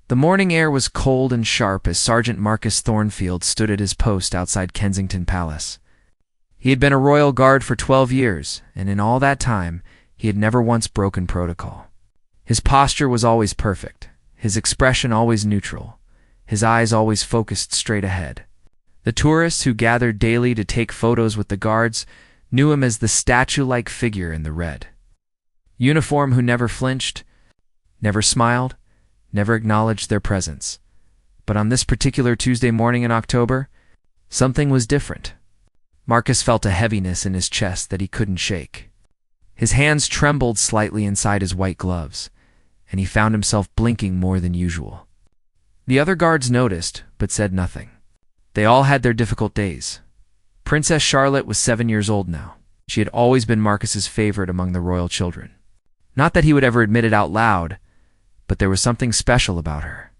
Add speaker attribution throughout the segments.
Speaker 1: The morning air was cold and sharp as Sergeant Marcus Thornfield stood at his post outside Kensington Palace. He had been a royal guard for 12 years, and in all that time, he had never once broken protocol. His posture was always perfect, his expression always neutral, his eyes always focused straight ahead. The tourists who gathered daily to take photos with the guards knew him as the statue-like figure in the red uniform who never flinched, never smiled, never acknowledged their presence. But on this particular Tuesday morning in October, something was different. Marcus felt a heaviness in his chest that he couldn't shake. His hands trembled slightly inside his white gloves, and he found himself blinking more than usual. The other guards noticed, but said nothing. They all had their difficult days. Princess Charlotte was 7 years old now. She had always been Marcus's favorite among the royal children. Not that he would ever admit it out loud, but there was something special about her.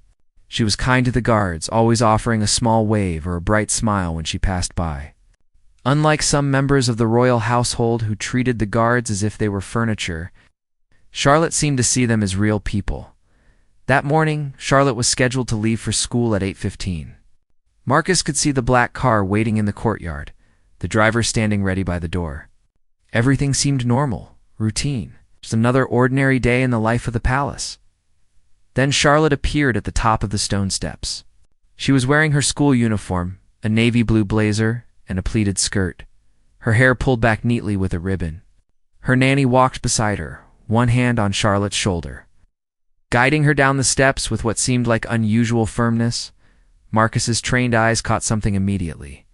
Speaker 1: She was kind to the guards, always offering a small wave or a bright smile when she passed by. Unlike some members of the royal household who treated the guards as if they were furniture, Charlotte seemed to see them as real people. That morning, Charlotte was scheduled to leave for school at 8:15. Marcus could see the black car waiting in the courtyard, the driver standing ready by the door. Everything seemed normal, routine, just another ordinary day in the life of the palace. Then Charlotte appeared at the top of the stone steps. She was wearing her school uniform, a navy blue blazer, and a pleated skirt, her hair pulled back neatly with a ribbon. Her nanny walked beside her, one hand on Charlotte's shoulder. Guiding her down the steps with what seemed like unusual firmness, Marcus's trained eyes caught something immediately.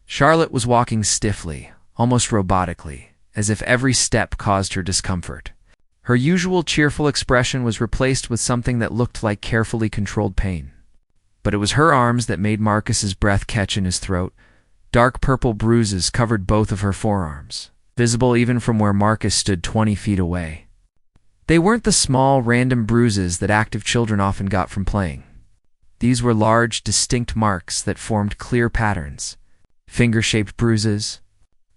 Speaker 1: Charlotte was walking stiffly, almost robotically, as if every step caused her discomfort. Her usual cheerful expression was replaced with something that looked like carefully controlled pain. But it was her arms that made Marcus's breath catch in his throat. Dark purple bruises covered both of her forearms, visible even from where Marcus stood 20 feet away. They weren't the small, random bruises that active children often got from playing. These were large, distinct marks that formed clear patterns. Finger-shaped bruises,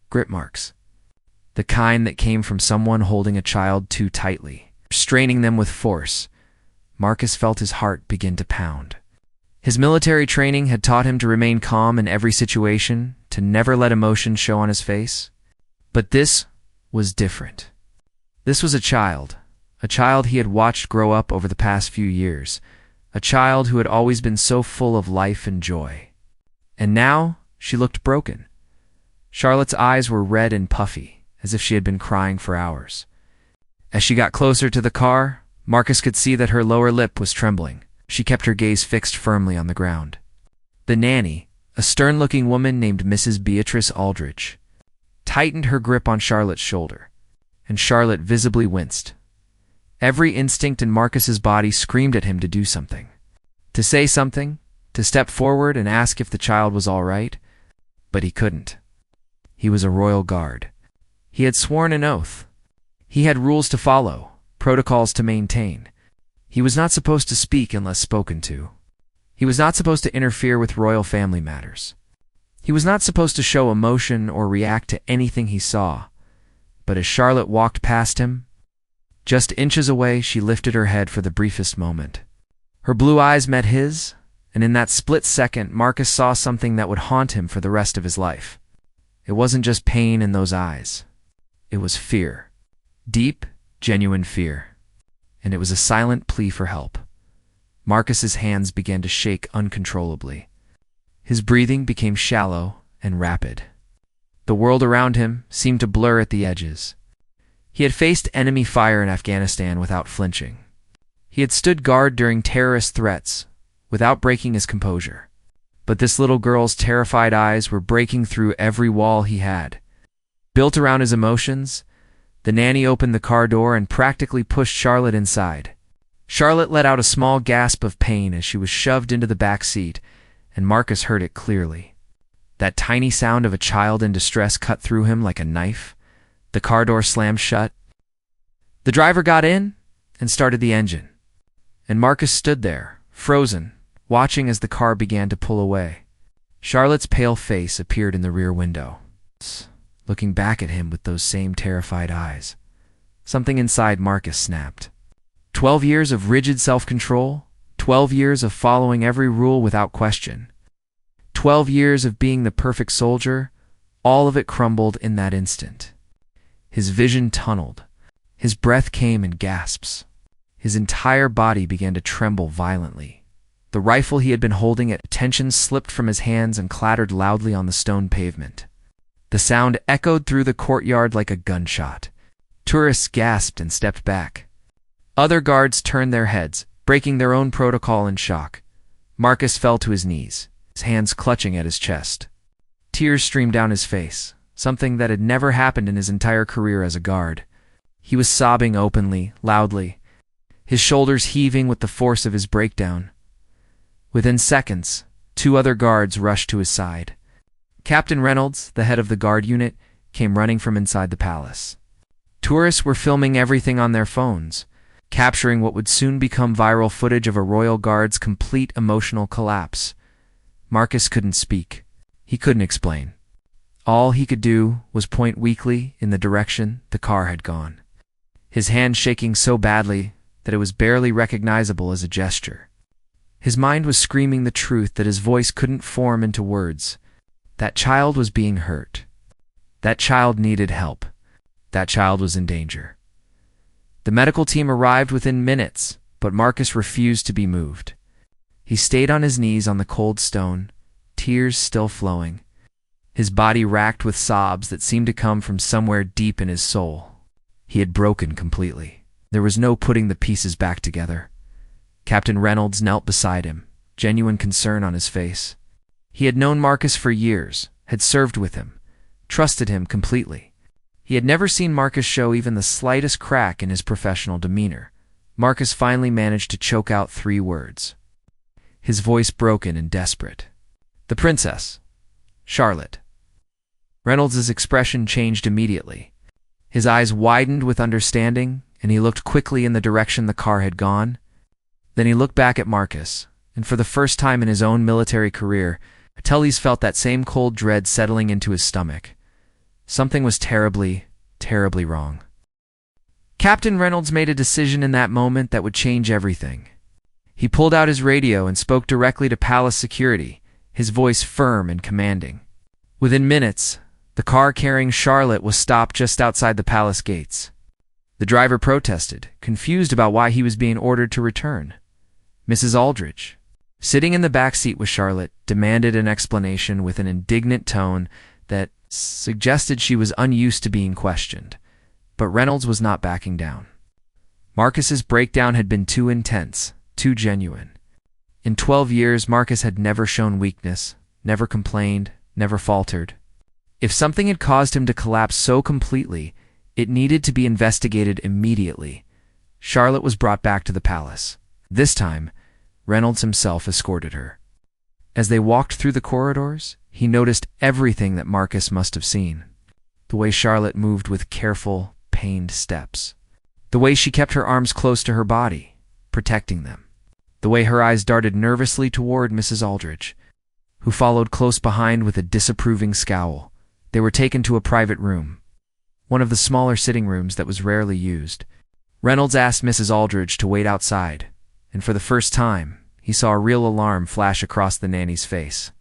Speaker 1: grip marks. The kind that came from someone holding a child too tightly, straining them with force. Marcus felt his heart begin to pound. His military training had taught him to remain calm in every situation, to never let emotion show on his face. But this was different. This was a child he had watched grow up over the past few years, a child who had always been so full of life and joy. And now she looked broken. Charlotte's eyes were red and puffy, as if she had been crying for hours. As she got closer to the car, Marcus could see that her lower lip was trembling. She kept her gaze fixed firmly on the ground. The nanny, a stern-looking woman named Mrs. Beatrice Aldrich, tightened her grip on Charlotte's shoulder, and Charlotte visibly winced. Every instinct in Marcus's body screamed at him to do something. To say something, to step forward and ask if the child was all right, but he couldn't. He was a royal guard. He had sworn an oath. He had rules to follow, protocols to maintain. He was not supposed to speak unless spoken to. He was not supposed to interfere with royal family matters. He was not supposed to show emotion or react to anything he saw. But as Charlotte walked past him, just inches away, she lifted her head for the briefest moment. Her blue eyes met his, and in that split second, Marcus saw something that would haunt him for the rest of his life. It wasn't just pain in those eyes. It was fear. Deep, genuine fear. And it was a silent plea for help. Marcus's hands began to shake uncontrollably. His breathing became shallow and rapid. The world around him seemed to blur at the edges. He had faced enemy fire in Afghanistan without flinching. He had stood guard during terrorist threats without breaking his composure. But this little girl's terrified eyes were breaking through every wall he had. Built around his emotions, the nanny opened the car door and practically pushed Charlotte inside. Charlotte let out a small gasp of pain as she was shoved into the back seat, and Marcus heard it clearly. That tiny sound of a child in distress cut through him like a knife. The car door slammed shut. The driver got in and started the engine. And Marcus stood there, frozen, watching as the car began to pull away. Charlotte's pale face appeared in the rear window, looking back at him with those same terrified eyes. Something inside Marcus snapped. 12 years of rigid self-control, 12 years of following every rule without question. 12 years of being the perfect soldier, all of it crumbled in that instant. His vision tunneled. His breath came in gasps. His entire body began to tremble violently. The rifle he had been holding at attention slipped from his hands and clattered loudly on the stone pavement. The sound echoed through the courtyard like a gunshot. Tourists gasped and stepped back. Other guards turned their heads, breaking their own protocol in shock. Marcus fell to his knees, his hands clutching at his chest. Tears streamed down his face, something that had never happened in his entire career as a guard. He was sobbing openly, loudly, his shoulders heaving with the force of his breakdown. Within seconds, 2 other guards rushed to his side. Captain Reynolds, the head of the guard unit, came running from inside the palace. Tourists were filming everything on their phones, capturing what would soon become viral footage of a royal guard's complete emotional collapse. Marcus couldn't speak. He couldn't explain. All he could do was point weakly in the direction the car had gone, his hand shaking so badly that it was barely recognizable as a gesture. His mind was screaming the truth that his voice couldn't form into words. That child was being hurt. That child needed help. That child was in danger. The medical team arrived within minutes, but Marcus refused to be moved. He stayed on his knees on the cold stone, tears still flowing, his body racked with sobs that seemed to come from somewhere deep in his soul. He had broken completely. There was no putting the pieces back together. Captain Reynolds knelt beside him, genuine concern on his face. He had known Marcus for years, had served with him, trusted him completely. He had never seen Marcus show even the slightest crack in his professional demeanor. Marcus finally managed to choke out 3 words, his voice broken and desperate. "The princess, Charlotte." Reynolds' expression changed immediately. His eyes widened with understanding, and he looked quickly in the direction the car had gone. Then he looked back at Marcus, and for the first time in his own military career, Achilles felt that same cold dread settling into his stomach. Something was terribly, terribly wrong. Captain Reynolds made a decision in that moment that would change everything. He pulled out his radio and spoke directly to palace security, his voice firm and commanding. Within minutes, the car carrying Charlotte was stopped just outside the palace gates. The driver protested, confused about why he was being ordered to return. Mrs. Aldridge, sitting in the back seat with Charlotte, demanded an explanation with an indignant tone that suggested she was unused to being questioned. But Reynolds was not backing down. Marcus's breakdown had been too intense, too genuine. In 12 years, Marcus had never shown weakness, never complained, never faltered. If something had caused him to collapse so completely, it needed to be investigated immediately. Charlotte was brought back to the palace. This time, Reynolds himself escorted her. As they walked through the corridors, he noticed everything that Marcus must have seen. The way Charlotte moved with careful, pained steps. The way she kept her arms close to her body, protecting them. The way her eyes darted nervously toward Mrs. Aldridge, who followed close behind with a disapproving scowl. They were taken to a private room, one of the smaller sitting rooms that was rarely used. Reynolds asked Mrs. Aldridge to wait outside, and for the first time, he saw a real alarm flash across the nanny's face.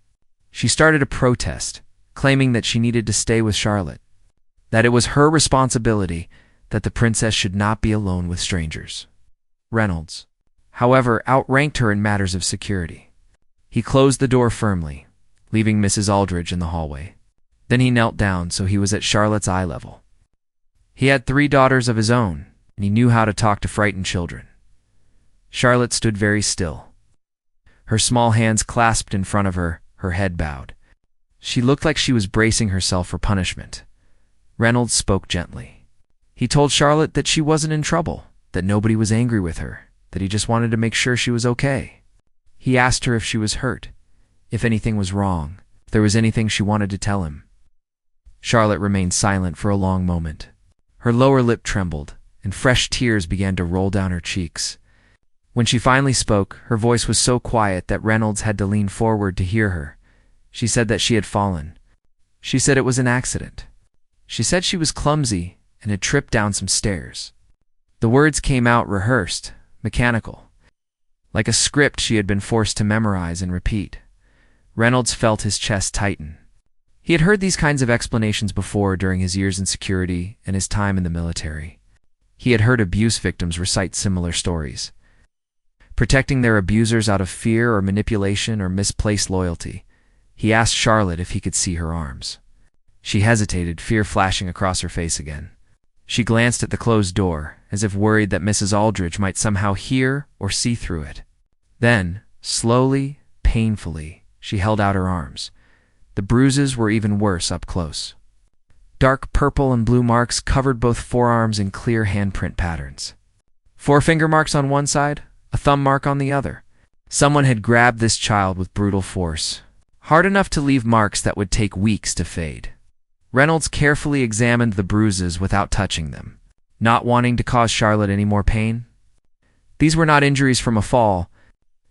Speaker 1: She started a protest, claiming that she needed to stay with Charlotte, that it was her responsibility, that the princess should not be alone with strangers. Reynolds, however, outranked her in matters of security. He closed the door firmly, leaving Mrs. Aldridge in the hallway. Then he knelt down so he was at Charlotte's eye level. He had 3 daughters of his own, and he knew how to talk to frightened children. Charlotte stood very still, her small hands clasped in front of her, her head bowed. She looked like she was bracing herself for punishment. Reynolds spoke gently. He told Charlotte that she wasn't in trouble, that nobody was angry with her, that he just wanted to make sure she was okay. He asked her if she was hurt, if anything was wrong, if there was anything she wanted to tell him. Charlotte remained silent for a long moment. Her lower lip trembled, and fresh tears began to roll down her cheeks. When she finally spoke, her voice was so quiet that Reynolds had to lean forward to hear her. She said that she had fallen. She said it was an accident. She said she was clumsy and had tripped down some stairs. The words came out rehearsed, mechanical, like a script she had been forced to memorize and repeat. Reynolds felt his chest tighten. He had heard these kinds of explanations before during his years in security and his time in the military. He had heard abuse victims recite similar stories, protecting their abusers out of fear or manipulation or misplaced loyalty. He asked Charlotte if he could see her arms. She hesitated, fear flashing across her face again. She glanced at the closed door, as if worried that Mrs. Aldridge might somehow hear or see through it. Then, slowly, painfully, she held out her arms. The bruises were even worse up close. Dark purple and blue marks covered both forearms in clear handprint patterns. 4 finger marks on one side, a thumb mark on the other. Someone had grabbed this child with brutal force, hard enough to leave marks that would take weeks to fade. Reynolds carefully examined the bruises without touching them, not wanting to cause Charlotte any more pain. These were not injuries from a fall.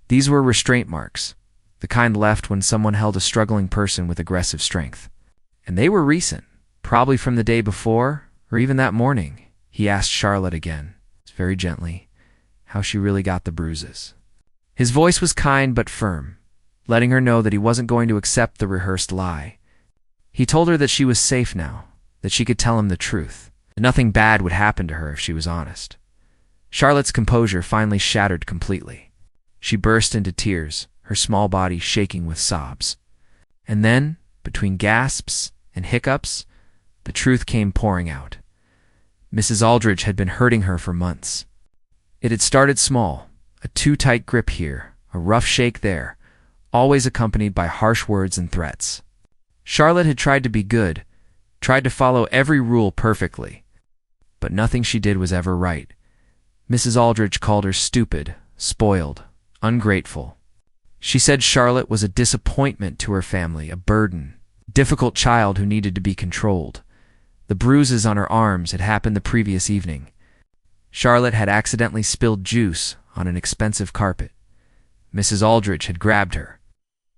Speaker 1: These were restraint marks, the kind left when someone held a struggling person with aggressive strength. And they were recent, probably from the day before, or even that morning. He asked Charlotte again, very gently, how she really got the bruises. His voice was kind but firm, letting her know that he wasn't going to accept the rehearsed lie. He told her that she was safe now, that she could tell him the truth, that nothing bad would happen to her if she was honest. Charlotte's composure finally shattered completely. She burst into tears, her small body shaking with sobs. And then, between gasps and hiccups, the truth came pouring out. Mrs. Aldridge had been hurting her for months. It had started small, a too tight grip here, a rough shake there, always accompanied by harsh words and threats. Charlotte had tried to be good, tried to follow every rule perfectly, but nothing she did was ever right. Mrs. Aldridge called her stupid, spoiled, ungrateful. She said Charlotte was a disappointment to her family, a burden, difficult child who needed to be controlled. The bruises on her arms had happened the previous evening. Charlotte had accidentally spilled juice on an expensive carpet. Mrs. Aldridge had grabbed her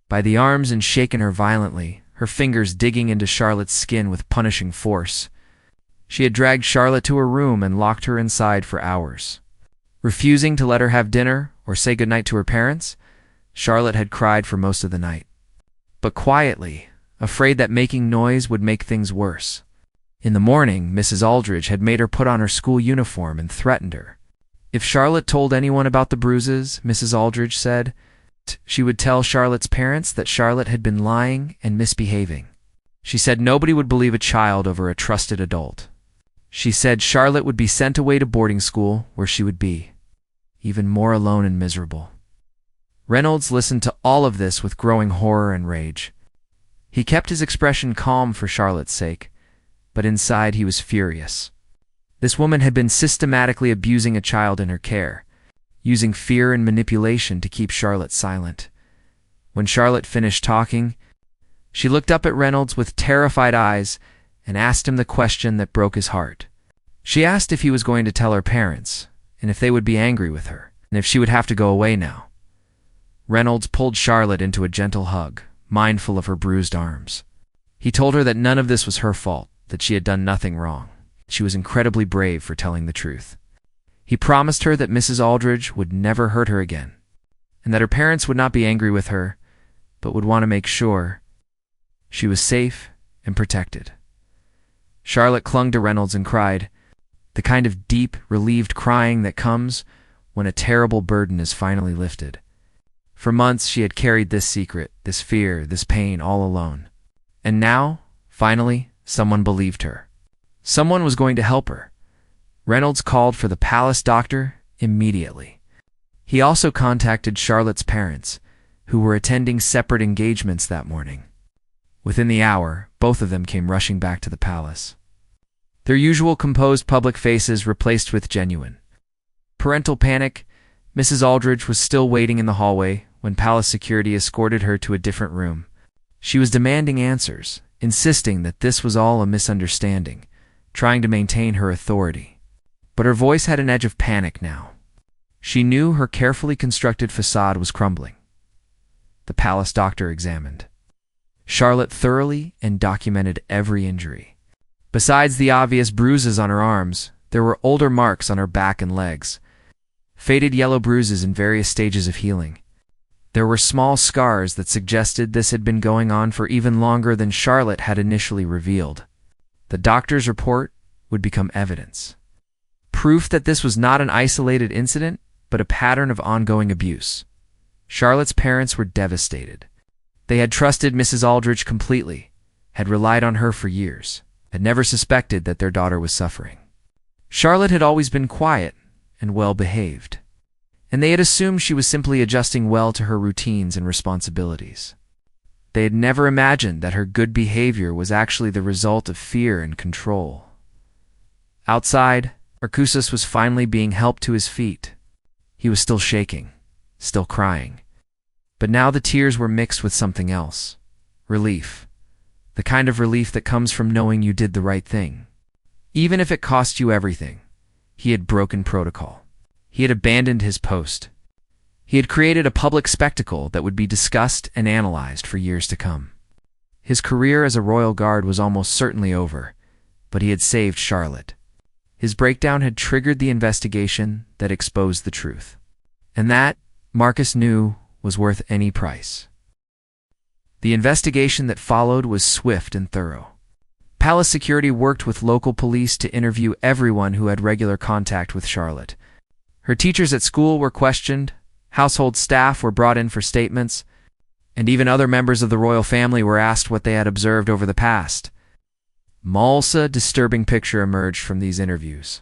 Speaker 1: by the arms and shaken her violently, her fingers digging into Charlotte's skin with punishing force. She had dragged Charlotte to her room and locked her inside for hours. Refusing to let her have dinner or say goodnight to her parents, Charlotte had cried for most of the night, but quietly, afraid that making noise would make things worse. In the morning, Mrs. Aldridge had made her put on her school uniform and threatened her. If Charlotte told anyone about the bruises, Mrs. Aldridge said, she would tell Charlotte's parents that Charlotte had been lying and misbehaving. She said nobody would believe a child over a trusted adult. She said Charlotte would be sent away to boarding school where she would be even more alone and miserable. Reynolds listened to all of this with growing horror and rage. He kept his expression calm for Charlotte's sake, but inside he was furious. This woman had been systematically abusing a child in her care, using fear and manipulation to keep Charlotte silent. When Charlotte finished talking, she looked up at Reynolds with terrified eyes and asked him the question that broke his heart. She asked if he was going to tell her parents, and if they would be angry with her, and if she would have to go away now. Reynolds pulled Charlotte into a gentle hug, mindful of her bruised arms. He told her that none of this was her fault, that she had done nothing wrong. She was incredibly brave for telling the truth. He promised her that Mrs. Aldridge would never hurt her again, and that her parents would not be angry with her, but would want to make sure she was safe and protected. Charlotte clung to Reynolds and cried, the kind of deep, relieved crying that comes when a terrible burden is finally lifted. For months she had carried this secret, this fear, this pain all alone. And now, finally, someone believed her. Someone was going to help her. Reynolds called for the palace doctor immediately. He also contacted Charlotte's parents, who were attending separate engagements that morning. Within the hour, both of them came rushing back to the palace. Their usual composed public faces replaced with genuine parental panic. Mrs. Aldridge was still waiting in the hallway when palace security escorted her to a different room. She was demanding answers, insisting that this was all a misunderstanding, trying to maintain her authority. But her voice had an edge of panic now. She knew her carefully constructed facade was crumbling. The palace doctor examined Charlotte thoroughly and documented every injury. Besides the obvious bruises on her arms, there were older marks on her back and legs. faded yellow bruises in various stages of healing. There were small scars that suggested this had been going on for even longer than Charlotte had initially revealed. The doctor's report would become evidence. Proof that this was not an isolated incident, but a pattern of ongoing abuse. Charlotte's parents were devastated. They had trusted Mrs. Aldridge completely, had relied on her for years, had never suspected that their daughter was suffering. Charlotte had always been quiet and well-behaved, and they had assumed she was simply adjusting well to her routines and responsibilities. They had never imagined that her good behavior was actually the result of fear and control. Outside, Arcusus was finally being helped to his feet. He was still shaking, still crying. But now the tears were mixed with something else. Relief. The kind of relief that comes from knowing you did the right thing. Even if it cost you everything. He had broken protocol. He had abandoned his post. He had created a public spectacle that would be discussed and analyzed for years to come. His career as a royal guard was almost certainly over, but he had saved Charlotte. His breakdown had triggered the investigation that exposed the truth. And that, Marcus knew, was worth any price. The investigation that followed was swift and thorough. Palace security worked with local police to interview everyone who had regular contact with Charlotte. Her teachers at school were questioned, household staff were brought in for statements, and even other members of the royal family were asked what they had observed over the past. A disturbing picture emerged from these interviews.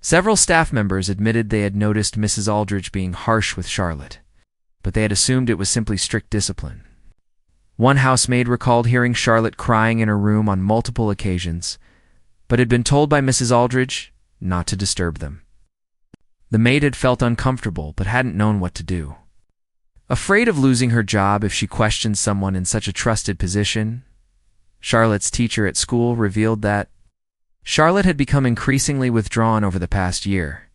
Speaker 1: Several staff members admitted they had noticed Mrs. Aldridge being harsh with Charlotte, but they had assumed it was simply strict discipline. One housemaid recalled hearing Charlotte crying in her room on multiple occasions, but had been told by Mrs. Aldridge not to disturb them. The maid had felt uncomfortable but hadn't known what to do. Afraid of losing her job if she questioned someone in such a trusted position, Charlotte's teacher at school revealed that Charlotte had become increasingly withdrawn over the past year.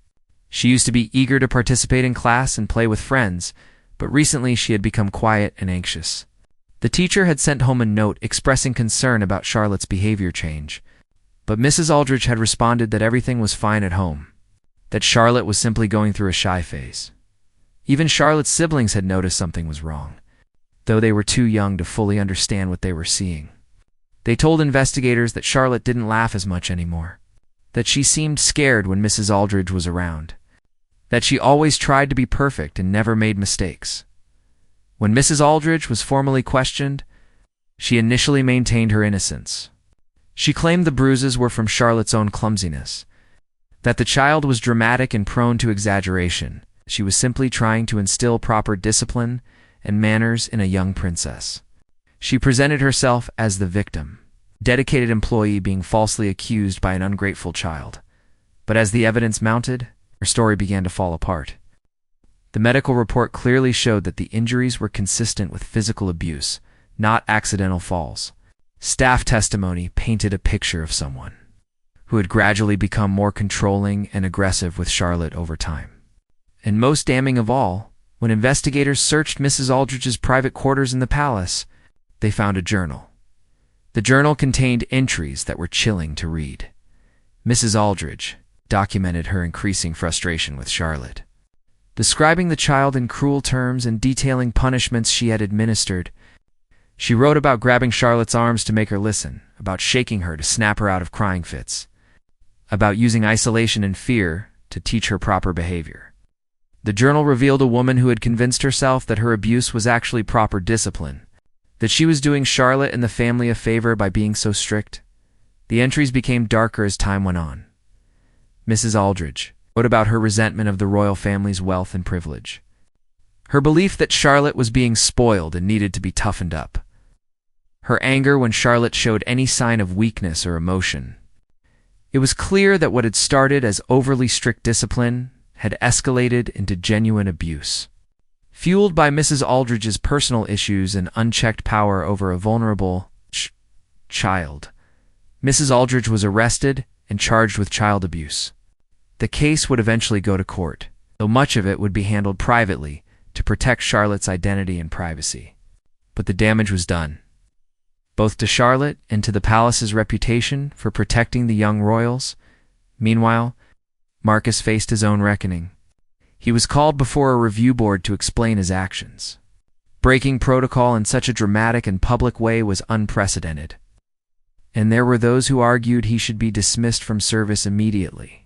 Speaker 1: She used to be eager to participate in class and play with friends, but recently she had become quiet and anxious. The teacher had sent home a note expressing concern about Charlotte's behavior change, but Mrs. Aldridge had responded that everything was fine at home, that Charlotte was simply going through a shy phase. Even Charlotte's siblings had noticed something was wrong, though they were too young to fully understand what they were seeing. They told investigators that Charlotte didn't laugh as much anymore, that she seemed scared when Mrs. Aldridge was around, that she always tried to be perfect and never made mistakes. When Mrs. Aldridge was formally questioned, she initially maintained her innocence. She claimed the bruises were from Charlotte's own clumsiness, that the child was dramatic and prone to exaggeration. She was simply trying to instill proper discipline and manners in a young princess. She presented herself as the victim, dedicated employee being falsely accused by an ungrateful child. But as the evidence mounted, her story began to fall apart. The medical report clearly showed that the injuries were consistent with physical abuse, not accidental falls. Staff testimony painted a picture of someone who had gradually become more controlling and aggressive with Charlotte over time. And most damning of all, when investigators searched Mrs. Aldridge's private quarters in the palace, they found a journal. The journal contained entries that were chilling to read. Mrs. Aldridge documented her increasing frustration with Charlotte, describing the child in cruel terms and detailing punishments she had administered. She wrote about grabbing Charlotte's arms to make her listen, about shaking her to snap her out of crying fits, about using isolation and fear to teach her proper behavior. The journal revealed a woman who had convinced herself that her abuse was actually proper discipline, that she was doing Charlotte and the family a favor by being so strict. The entries became darker as time went on. Mrs. Aldridge wrote about her resentment of the royal family's wealth and privilege, her belief that Charlotte was being spoiled and needed to be toughened up, her anger when Charlotte showed any sign of weakness or emotion. It was clear that what had started as overly strict discipline had escalated into genuine abuse. Fueled by Mrs. Aldridge's personal issues and unchecked power over a vulnerable child, Mrs. Aldridge was arrested and charged with child abuse. The case would eventually go to court, though much of it would be handled privately to protect Charlotte's identity and privacy. But the damage was done, both to Charlotte and to the palace's reputation for protecting the young royals. Meanwhile, Marcus faced his own reckoning. He was called before a review board to explain his actions. Breaking protocol in such a dramatic and public way was unprecedented, and there were those who argued he should be dismissed from service immediately.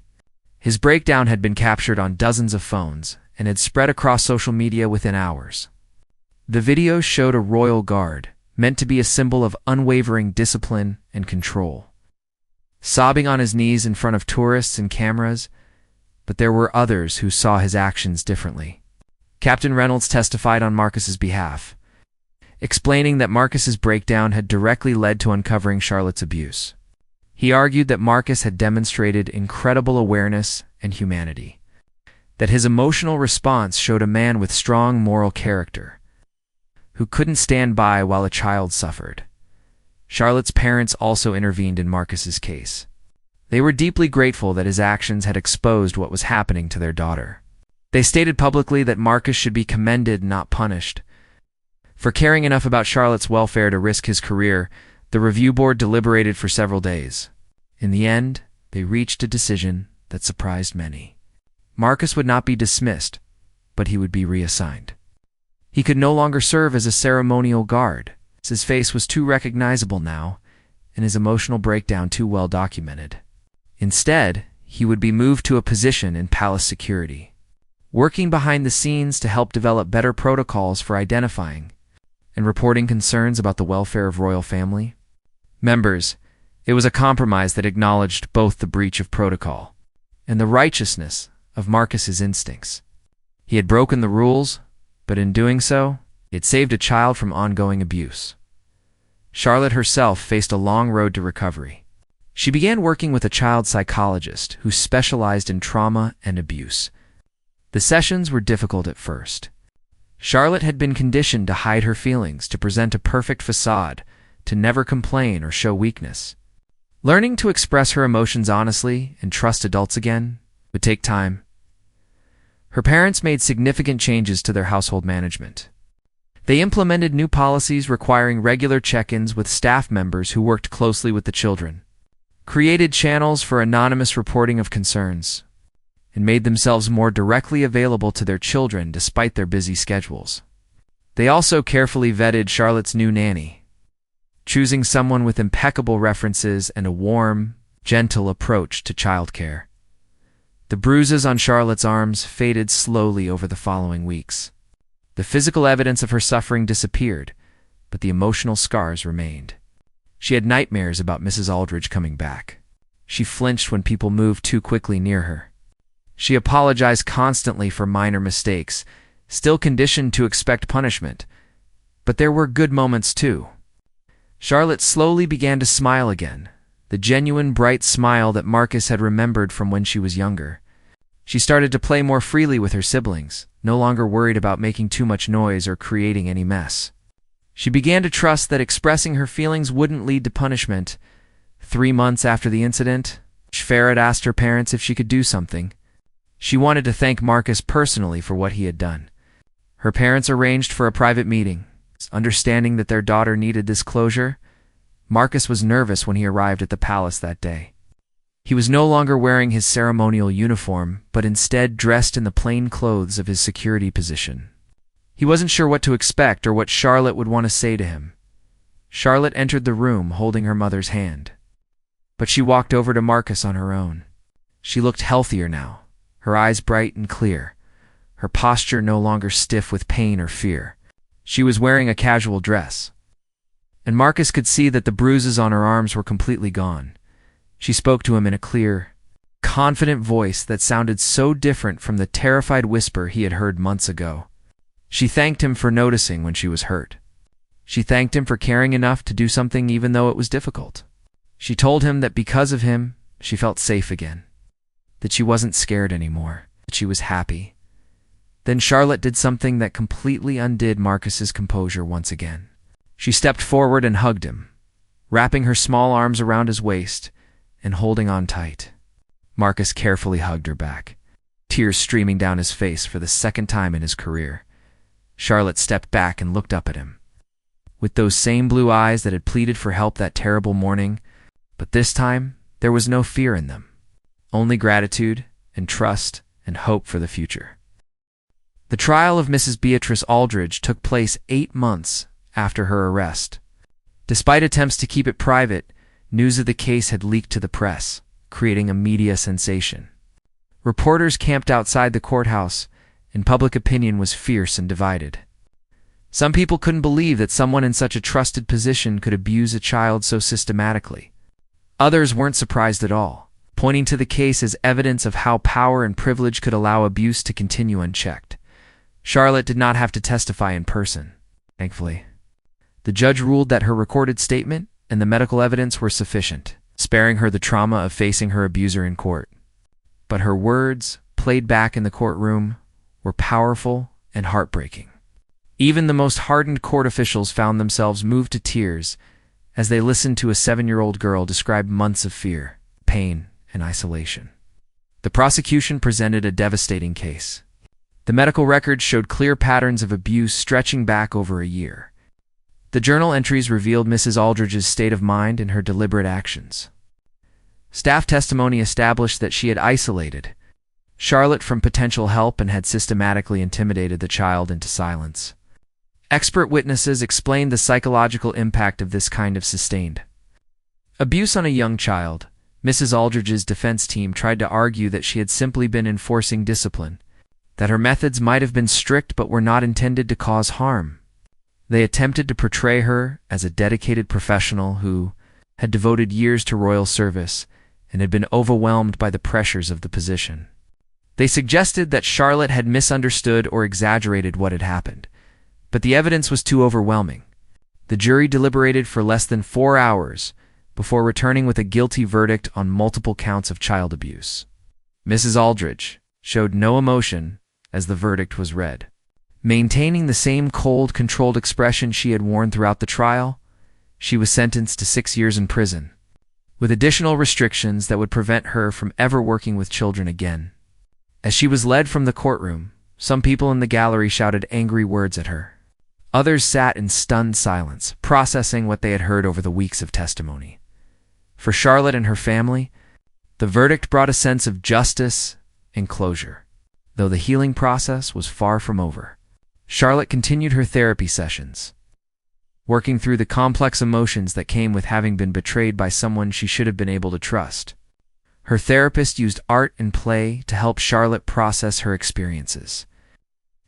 Speaker 1: His breakdown had been captured on dozens of phones and had spread across social media within hours. The video showed a royal guard, meant to be a symbol of unwavering discipline and control, sobbing on his knees in front of tourists and cameras, but there were others who saw his actions differently. Captain Reynolds testified on Marcus's behalf, explaining that Marcus's breakdown had directly led to uncovering Charlotte's abuse. He argued that Marcus had demonstrated incredible awareness and humanity, that his emotional response showed a man with strong moral character, who couldn't stand by while a child suffered. Charlotte's parents also intervened in Marcus's case. They were deeply grateful that his actions had exposed what was happening to their daughter. They stated publicly that Marcus should be commended, not punished. For caring enough about Charlotte's welfare to risk his career, the review board deliberated for several days. In the end, they reached a decision that surprised many. Marcus would not be dismissed, but he would be reassigned. He could no longer serve as a ceremonial guard, as his face was too recognizable now, and his emotional breakdown too well documented. Instead, he would be moved to a position in palace security, working behind the scenes to help develop better protocols for identifying and reporting concerns about the welfare of royal family members. It was a compromise that acknowledged both the breach of protocol and the righteousness of Marcus's instincts. He had broken the rules, but in doing so, it saved a child from ongoing abuse. Charlotte herself faced a long road to recovery. She began working with a child psychologist who specialized in trauma and abuse. The sessions were difficult at first. Charlotte had been conditioned to hide her feelings, to present a perfect facade, to never complain or show weakness. Learning to express her emotions honestly and trust adults again would take time. Her parents made significant changes to their household management. They implemented new policies requiring regular check-ins with staff members who worked closely with the children, created channels for anonymous reporting of concerns, and made themselves more directly available to their children despite their busy schedules. They also carefully vetted Charlotte's new nanny, choosing someone with impeccable references and a warm, gentle approach to childcare. The bruises on Charlotte's arms faded slowly over the following weeks. The physical evidence of her suffering disappeared, but the emotional scars remained. She had nightmares about Mrs. Aldridge coming back. She flinched when people moved too quickly near her. She apologized constantly for minor mistakes, still conditioned to expect punishment. But there were good moments too. Charlotte slowly began to smile again, the genuine bright smile that Marcus had remembered from when she was younger. She started to play more freely with her siblings, no longer worried about making too much noise or creating any mess. She began to trust that expressing her feelings wouldn't lead to punishment. 3 months after the incident, Farrah asked her parents if she could do something. She wanted to thank Marcus personally for what he had done. Her parents arranged for a private meeting. Understanding that their daughter needed this closure, Marcus was nervous when he arrived at the palace that day. He was no longer wearing his ceremonial uniform, but instead dressed in the plain clothes of his security position. He wasn't sure what to expect or what Charlotte would want to say to him. Charlotte entered the room holding her mother's hand, but she walked over to Marcus on her own. She looked healthier now, her eyes bright and clear, her posture no longer stiff with pain or fear. She was wearing a casual dress, and Marcus could see that the bruises on her arms were completely gone. She spoke to him in a clear, confident voice that sounded so different from the terrified whisper he had heard months ago. She thanked him for noticing when she was hurt. She thanked him for caring enough to do something even though it was difficult. She told him that because of him, she felt safe again, that she wasn't scared anymore, that she was happy. Then Charlotte did something that completely undid Marcus's composure once again. She stepped forward and hugged him, wrapping her small arms around his waist and holding on tight. Marcus carefully hugged her back, tears streaming down his face for the second time in his career. Charlotte stepped back and looked up at him, with those same blue eyes that had pleaded for help that terrible morning, but this time there was no fear in them, only gratitude and trust and hope for the future. The trial of Mrs. Beatrice Aldridge took place 8 months after her arrest. Despite attempts to keep it private, news of the case had leaked to the press, creating a media sensation. Reporters camped outside the courthouse, and public opinion was fierce and divided. Some people couldn't believe that someone in such a trusted position could abuse a child so systematically. Others weren't surprised at all, pointing to the case as evidence of how power and privilege could allow abuse to continue unchecked. Charlotte did not have to testify in person, thankfully. The judge ruled that her recorded statement and the medical evidence were sufficient, sparing her the trauma of facing her abuser in court. But her words, played back in the courtroom, were powerful and heartbreaking. Even the most hardened court officials found themselves moved to tears as they listened to a 7-year-old girl describe months of fear, pain, and isolation. The prosecution presented a devastating case. The medical records showed clear patterns of abuse stretching back over a year. The journal entries revealed Mrs. Aldridge's state of mind and her deliberate actions. Staff testimony established that she had isolated Charlotte from potential help and had systematically intimidated the child into silence. Expert witnesses explained the psychological impact of this kind of sustained abuse on a young child. Mrs. Aldridge's defense team tried to argue that she had simply been enforcing discipline, that her methods might have been strict but were not intended to cause harm. They attempted to portray her as a dedicated professional who had devoted years to royal service and had been overwhelmed by the pressures of the position. They suggested that Charlotte had misunderstood or exaggerated what had happened, but the evidence was too overwhelming. The jury deliberated for less than 4 hours before returning with a guilty verdict on multiple counts of child abuse. Mrs. Aldridge showed no emotion as the verdict was read. Maintaining the same cold, controlled expression she had worn throughout the trial, she was sentenced to 6 years in prison, with additional restrictions that would prevent her from ever working with children again. As she was led from the courtroom, some people in the gallery shouted angry words at her. Others sat in stunned silence, processing what they had heard over the weeks of testimony. For Charlotte and her family, the verdict brought a sense of justice and closure. Though the healing process was far from over, Charlotte continued her therapy sessions, working through the complex emotions that came with having been betrayed by someone she should have been able to trust. Her therapist used art and play to help Charlotte process her experiences,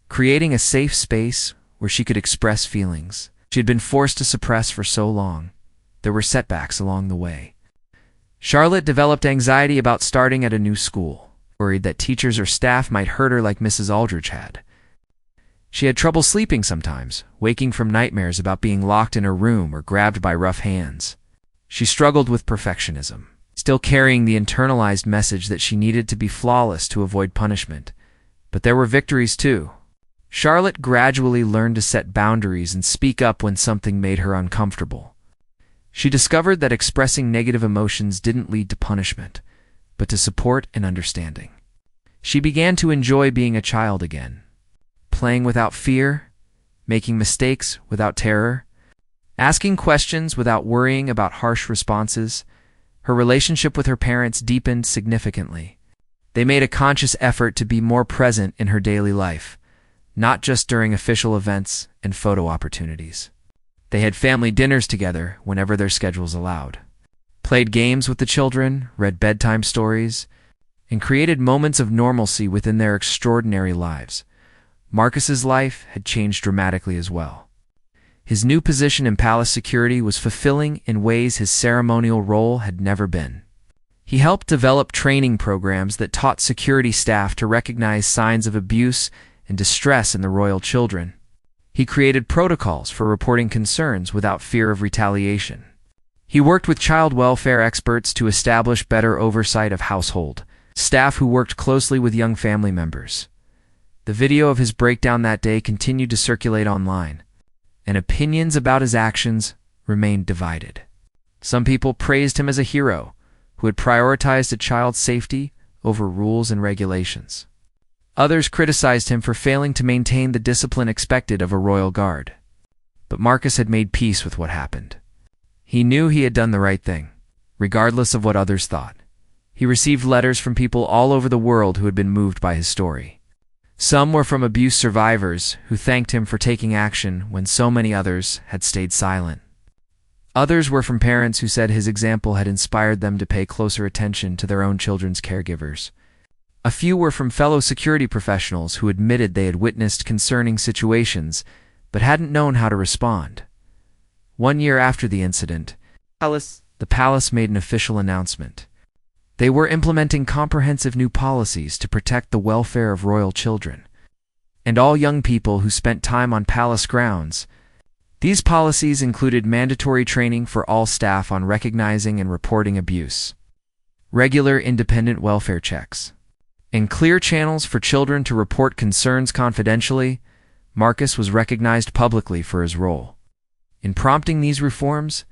Speaker 1: creating a safe space where she could express feelings she had been forced to suppress for so long. There were setbacks along the way. Charlotte developed anxiety about starting at a new school, worried that teachers or staff might hurt her like Mrs. Aldridge had. She had trouble sleeping sometimes, waking from nightmares about being locked in her room or grabbed by rough hands. She struggled with perfectionism, still carrying the internalized message that she needed to be flawless to avoid punishment. But there were victories too. Charlotte gradually learned to set boundaries and speak up when something made her uncomfortable. She discovered that expressing negative emotions didn't lead to punishment, but to support and understanding. She began to enjoy being a child again, playing without fear, making mistakes without terror, asking questions without worrying about harsh responses. Her relationship with her parents deepened significantly. They made a conscious effort to be more present in her daily life, not just during official events and photo opportunities. They had family dinners together whenever their schedules allowed, played games with the children, read bedtime stories, and created moments of normalcy within their extraordinary lives. Marcus's life had changed dramatically as well. His new position in palace security was fulfilling in ways his ceremonial role had never been. He helped develop training programs that taught security staff to recognize signs of abuse and distress in the royal children. He created protocols for reporting concerns without fear of retaliation. He worked with child welfare experts to establish better oversight of household staff who worked closely with young family members. The video of his breakdown that day continued to circulate online, and opinions about his actions remained divided. Some people praised him as a hero who had prioritized a child's safety over rules and regulations. Others criticized him for failing to maintain the discipline expected of a royal guard. But Marcus had made peace with what happened. He knew he had done the right thing, regardless of what others thought. He received letters from people all over the world who had been moved by his story. Some were from abuse survivors who thanked him for taking action when so many others had stayed silent. Others were from parents who said his example had inspired them to pay closer attention to their own children's caregivers. A few were from fellow security professionals who admitted they had witnessed concerning situations but hadn't known how to respond. 1 year after the incident, the palace made an official announcement. They were implementing comprehensive new policies to protect the welfare of royal children and all young people who spent time on palace grounds. These policies included mandatory training for all staff on recognizing and reporting abuse, regular independent welfare checks, and clear channels for children to report concerns confidentially. Marcus was recognized publicly for his role in prompting these reforms.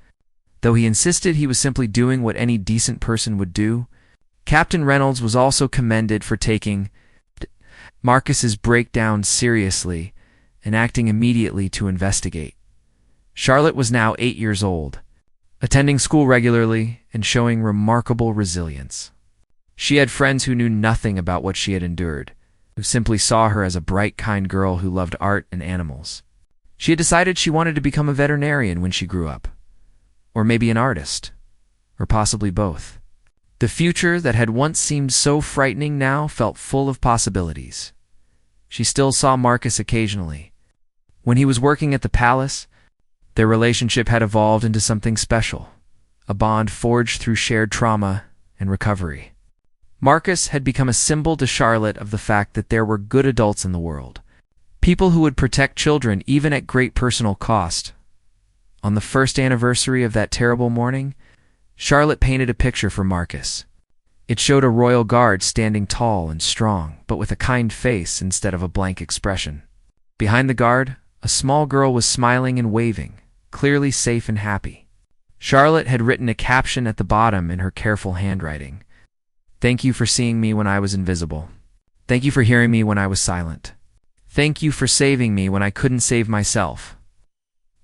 Speaker 1: Though he insisted he was simply doing what any decent person would do, Captain Reynolds was also commended for taking Marcus's breakdown seriously and acting immediately to investigate. Charlotte was now 8 years old, attending school regularly and showing remarkable resilience. She had friends who knew nothing about what she had endured, who simply saw her as a bright, kind girl who loved art and animals. She had decided she wanted to become a veterinarian when she grew up, or maybe an artist, or possibly both. The future that had once seemed so frightening now felt full of possibilities. She still saw Marcus occasionally. When he was working at the palace, their relationship had evolved into something special, a bond forged through shared trauma and recovery. Marcus had become a symbol to Charlotte of the fact that there were good adults in the world, people who would protect children even at great personal cost. On the first anniversary of that terrible morning, Charlotte painted a picture for Marcus. It showed a royal guard standing tall and strong, but with a kind face instead of a blank expression. Behind the guard, a small girl was smiling and waving, clearly safe and happy. Charlotte had written a caption at the bottom in her careful handwriting. "Thank you for seeing me when I was invisible. Thank you for hearing me when I was silent. Thank you for saving me when I couldn't save myself."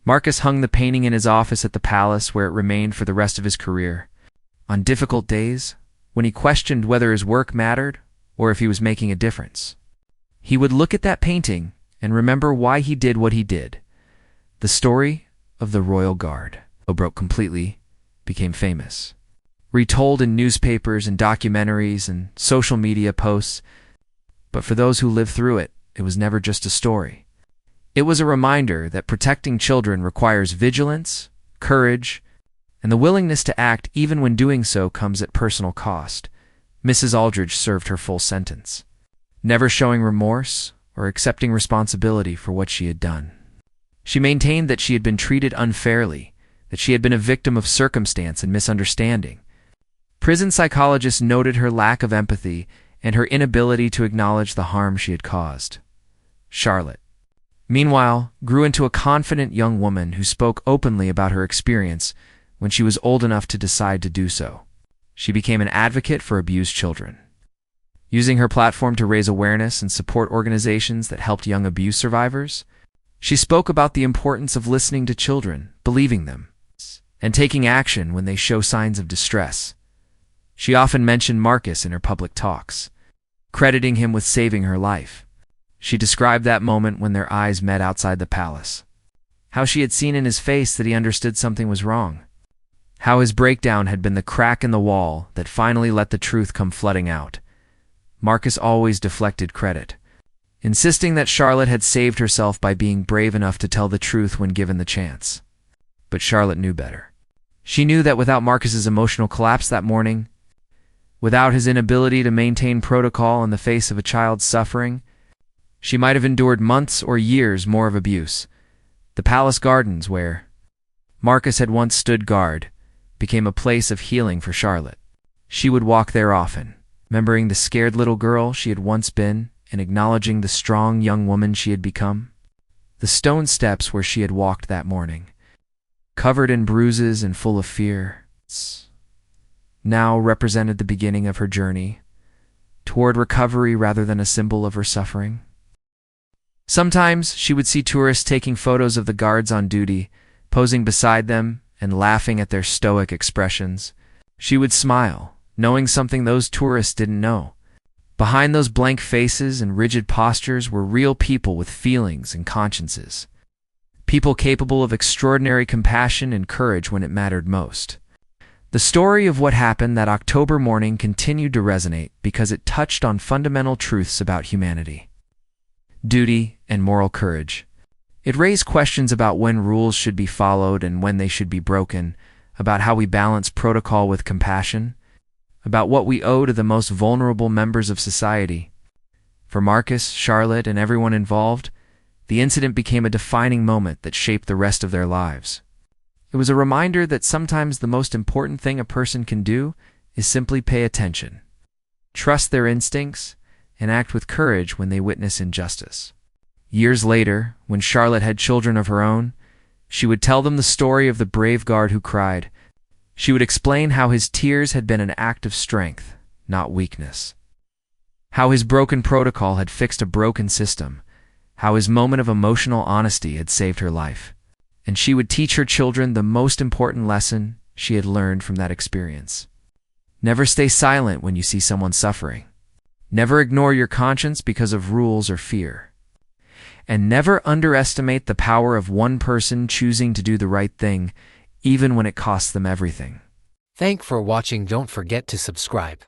Speaker 1: Marcus hung the painting in his office at the palace, where it remained for the rest of his career. On difficult days, when he questioned whether his work mattered or if he was making a difference, he would look at that painting and remember why he did what he did. The story of the Royal Guard, though broke completely, became famous. Retold in newspapers and documentaries and social media posts, but for those who lived through it, it was never just a story. It was a reminder that protecting children requires vigilance, courage, and the willingness to act even when doing so comes at personal cost. Mrs. Aldridge served her full sentence, never showing remorse or accepting responsibility for what she had done. She maintained that she had been treated unfairly, that she had been a victim of circumstance and misunderstanding. Prison psychologists noted her lack of empathy and her inability to acknowledge the harm she had caused. Charlotte, meanwhile, grew into a confident young woman who spoke openly about her experience when she was old enough to decide to do so. She became an advocate for abused children, using her platform to raise awareness and support organizations that helped young abuse survivors. She spoke about the importance of listening to children, believing them, and taking action when they show signs of distress. She often mentioned Marcus in her public talks, crediting him with saving her life. She described that moment when their eyes met outside the palace, how she had seen in his face that he understood something was wrong, how his breakdown had been the crack in the wall that finally let the truth come flooding out. Marcus always deflected credit, insisting that Charlotte had saved herself by being brave enough to tell the truth when given the chance. But Charlotte knew better. She knew that without Marcus's emotional collapse that morning, without his inability to maintain protocol in the face of a child's suffering, she might have endured months or years more of abuse. The palace gardens, where Marcus had once stood guard, became a place of healing for Charlotte. She would walk there often, remembering the scared little girl she had once been and acknowledging the strong young woman she had become. The stone steps where she had walked that morning, covered in bruises and full of fear, now represented the beginning of her journey toward recovery rather than a symbol of her suffering. Sometimes she would see tourists taking photos of the guards on duty, posing beside them and laughing at their stoic expressions. She would smile, knowing something those tourists didn't know. Behind those blank faces and rigid postures were real people with feelings and consciences. People capable of extraordinary compassion and courage when it mattered most. The story of what happened that October morning continued to resonate because it touched on fundamental truths about humanity, duty, and moral courage. It raised questions about when rules should be followed and when they should be broken, about how we balance protocol with compassion, about what we owe to the most vulnerable members of society. For Marcus, Charlotte, and everyone involved, the incident became a defining moment that shaped the rest of their lives. It was a reminder that sometimes the most important thing a person can do is simply pay attention, trust their instincts, and act with courage when they witness injustice. Years later, when Charlotte had children of her own, she would tell them the story of the brave guard who cried. She would explain how his tears had been an act of strength, not weakness. How his broken protocol had fixed a broken system. How his moment of emotional honesty had saved her life. And she would teach her children the most important lesson she had learned from that experience. Never stay silent when you see someone suffering. Never ignore your conscience because of rules or fear. And never underestimate the power of one person choosing to do the right thing, even when it costs them everything.
Speaker 2: Thanks for watching. Don't forget to subscribe.